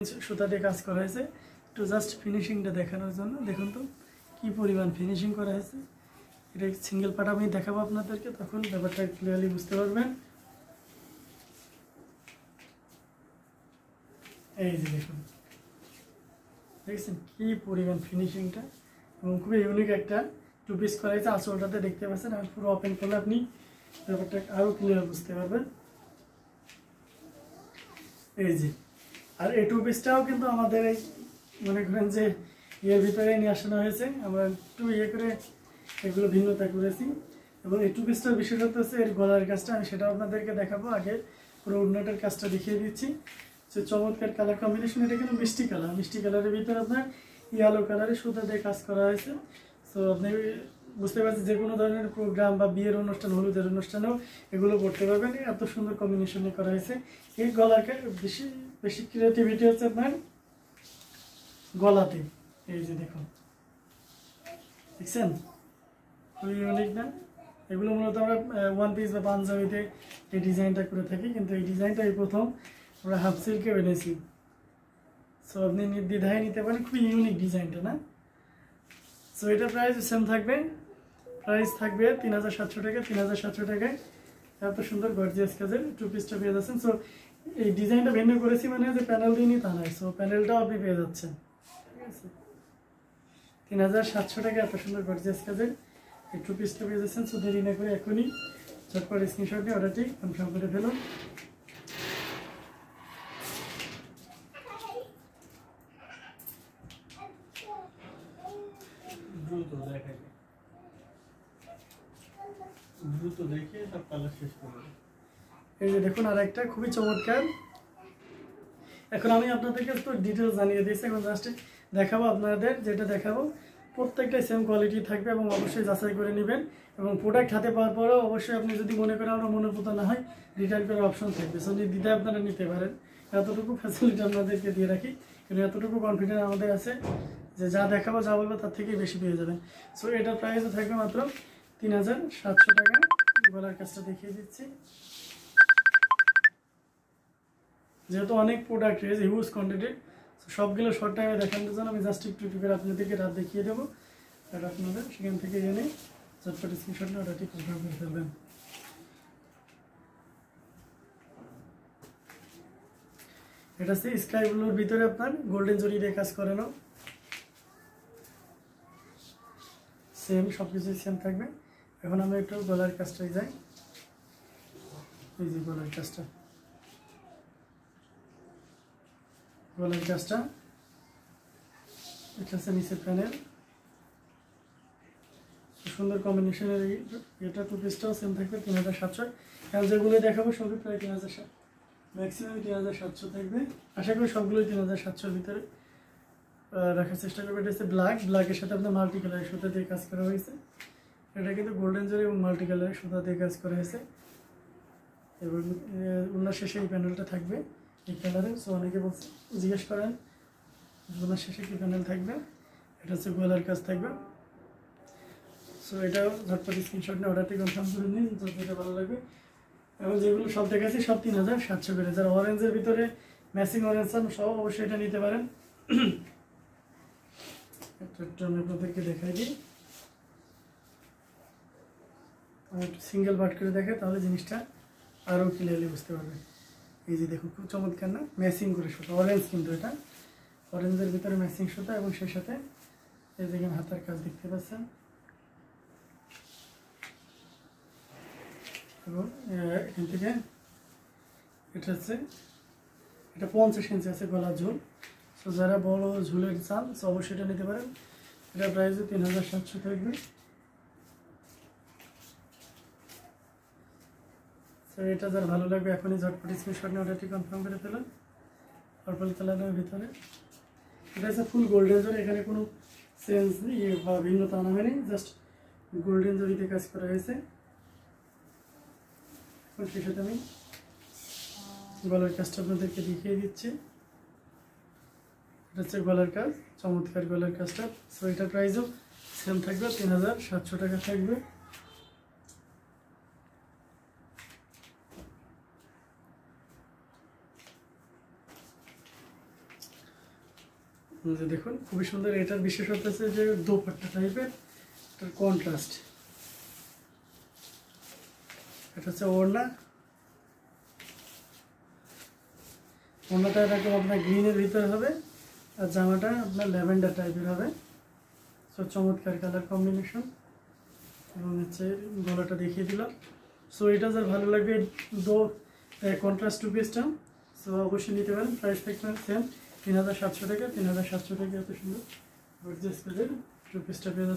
সুতা দিয়ে কাজ করা হয়েছে একটু জাস্ট ফিনিশিংটা দেখানোর জন্য। দেখুন তো কি পরিমাণ ফিনিশিং করা হয়েছে। এটা সিঙ্গেল পার্ট আমি দেখাবো আপনাদেরকে, তখন ব্যাপারটা ক্লিয়ারলি বুঝতে পারবেন। এই যে দেখুন, দেখছেন কি পরিমাণ ফিনিশিংটা, এবং খুবই ইউনিক একটা টু পিস করা হয়েছে। আঁচলটাতে দেখতে পাচ্ছেন, আর পুরো ওপেন করলে আপনি ব্যাপারটা আরও ক্লিয়ার বুঝতে পারবেন। এই যে, আর এই টু পিসটাও কিন্তু আমাদের এই মনে করেন যে ইয়ের ভিতরে নিয়ে আসানো হয়েছে। আমরা একটু ইয়ে করে এগুলো ভিন্নতা করেছি। এবং এই টু পিসটার বিষয়টা হচ্ছে এর গলার কাজটা, আমি সেটা আপনাদেরকে দেখাবো। আগে পুরো উন্নতের কাজটা দেখিয়ে দিচ্ছি। যে চমৎকার কালার কম্বিনেশন, এটা কিন্তু মিষ্টি কালার। মিষ্টি কালারের ভিতরে আপনার ইয়েলো কালারের সুতা দিয়ে কাজ করা হয়েছে। সো আপনি বুঝতে পারছেন যে কোনো ধরনের প্রোগ্রাম বা বিয়ের অনুষ্ঠান, হলুদের অনুষ্ঠানেও এগুলো করতে পারবেন। এত সুন্দর কম্বিনেশনে করা হয়েছে। এই গলার বেশি ক্রিয়েটিভিটি হচ্ছে আপনার গলাতে। এই যে দেখুন, দেখছেন খুবই ইউনিক না? এগুলো মূলত আমরা ওয়ান পিস বা পাঞ্জাবিতে এই ডিজাইনটা করে থাকি, কিন্তু এই ডিজাইনটা এই প্রথম আমরা হাফ সিল্কে এনেছি। সো আপনি নির্দ্বিধায় নিতে পারেন, খুবই ইউনিক ডিজাইনটা না? সো এটা প্রাইস সেম থাকবে, প্রাইস থাকবে 3700 টাকা। 3700 টাকায় এত সুন্দর গর্জিয়াস কাজের টু পিসটা পেয়ে যাচ্ছেন। সো এই ডিজাইনটা ভিন্ন করেছি মানে যে প্যানেল দিইনি তা নয়। সো প্যানেলটাও আপনি পেয়ে যাচ্ছেন, ঠিক আছে? 3700 টাকা এত সুন্দর গর্জিয়াস কাজের এই টু পিসটা পেয়ে যাচ্ছেন। সো দেরি না করে এখনই ঝটপট স্ক্রিনশট নিয়ে অর্ডারটি কনফার্ম করে ফেলুন। এই যে দেখুন, আর একটা খুবই চমৎকার। এখন আমি আপনাদেরকে তো ডিটেলস জানিয়ে দিয়েছি, এখন জাস্ট দেখাবো আপনাদের। যেটা দেখাবো প্রত্যেকটাই সেম কোয়ালিটি থাকবে, এবং অবশ্যই যাচাই করে নেবেন। এবং প্রোডাক্ট হাতে পাওয়ার পরেও অবশ্যই আপনি যদি মনে করেন আমরা মনোপুত না হয়, রিটার্ন করার অপশন থাকবে। সো দিতে আপনারা নিতে পারেন, এতটুকু ফ্যাসিলিটি আপনাদেরকে দিয়ে রাখি। কিন্তু এতটুকু কনফিডেন্স আমাদের আছে যে যা দেখাবো, যা বলবো তার থেকে বেশি পেয়ে যাবেন। সো এটার প্রাইসও থাকবে মাত্র 3700 টাকা। গলার কাজটা দেখিয়ে দিচ্ছি। যেহেতু অনেক প্রোডাক্ট রয়েছে, হিউজ কোয়ান্টিটি, সবগুলো শর্ট টাইমে দেখানোর জন্য আমি জাস্ট একটু একটু করে আপনাদেরকে রাত দেখিয়ে দেবো। আর আপনাদের সেখান থেকে জেনে চটপট স্ক্রিনশট নিয়ে অর্ডারটি কনফার্ম করে ফেলবেন। এটা হচ্ছে স্কাই ব্লুর ভিতরে আপনার গোল্ডেন জরি দিয়ে কাজ করানো, সেম সবকিছুই সেম থাকবে। এখন আমরা একটু গলার কাজটাই যাই। এই যে গলার কাজটা, গলার কাজটা এটা হচ্ছে নিচের প্যানেল, সুন্দর কম্বিনেশনের। এটা টু পিসটাও সেম থাকবে 3700। কারণ যেগুলো দেখাবো সবই প্রায় 3700, ম্যাক্সিমাম 3700 থাকবে। আশা করি সবগুলোই 3700-র ভিতরে রাখার চেষ্টা করবে। এটা হচ্ছে ব্ল্যাকের সাথে আপনার মাল্টি কালারের সুতা দিয়ে কাজ করা হয়েছে। এটা কিন্তু গোল্ডেন জরি এবং মাল্টি কালারের সুতা দিয়ে কাজ করা হয়েছে। এবং ওনার শেষে এই প্যানেলটা থাকবে এই কালারে। সো অনেকে জিজ্ঞেস করেন ওনার শেষে কি প্যানেল থাকবে। এটা হচ্ছে গলার কাজ থাকবে। সো এটাও ঝটপট স্ক্রিনশট নিয়ে অর্ডারটি কনফার্ম করে নিন, যেটা ভালো লাগবে। এবং যেগুলো সব দেখাচ্ছি সব 3700 করে। যারা অরেঞ্জের ভিতরে ম্যাচিং অরেঞ্জ চান সব অবশ্যই এটা নিতে পারেন। একটু আমি আপনাদেরকে দেখাই দিই, আমি একটু সিঙ্গেল পার্ট করে দেখাই, তাহলে জিনিসটা আরও ক্লিয়ারলি বুঝতে পারবেন। এই যে দেখুন, খুব চমৎকার না? ম্যাচিং করে সুতা, অরেঞ্জ কিন্তু এটা অরেঞ্জের ভিতরে ম্যাচিং সুতা, এবং সেই সাথে এই দেখেন হাতার কাজ দেখতে পাচ্ছেন। এবং এখান থেকে এটা হচ্ছে, এটা 50 ইঞ্চি আছে গলার ঝুল। সো যারা বড় ঝুলের চান সো অবশ্যই এটা নিতে পারেন। এটা প্রাইসে 3700 থাকবে। সো এটা যার ভালো লাগবে এখনই ঝটপট স্ক্রিনশট নিয়ে অর্ডারটি কনফার্ম করে ফেলুন। পার্পল কালারের ভিতরে এটা হচ্ছে ফুল গোল্ডেন জরি, এখানে কোনো চেঞ্জ বা ভিন্নতা আনা হয়নি, জাস্ট গোল্ডেন জরিতে কাজ করা হয়েছে। এখন সেই সাথে আমি গলার কাজটা আপনাদেরকে দেখিয়ে দিচ্ছি। এটা হচ্ছে গলার কাজ, চমৎকার গলার কাজটা। সো এটার প্রাইসও সেম থাকবে, 3700 টাকা থাকবে। যে দেখুন খুবই সুন্দর। এটার বিশেষত্ব হচ্ছে যে দোপাট্টা টাইপের, এটার কন্ট্রাস্ট। এটা হচ্ছে ওড়না। ওড়নাটা এরকম আপনার গ্রিনের ভিতরে হবে, আর জামাটা আপনার ল্যাভেন্ডার টাইপের হবে। সো চমৎকার কালার কম্বিনেশন। এবং হচ্ছে গলাটা দেখিয়ে দিলাম। সো এটা যার ভালো লাগবে দো কন্ট্রাস্ট টু পিসটা, সো অবশ্যই নিতে পারেন। প্রাইস থাকবে সেম 3700 টাকা। 3700 টাকা এত সুন্দর গর্জিয়াস কাজের টু পিসটা পেয়ে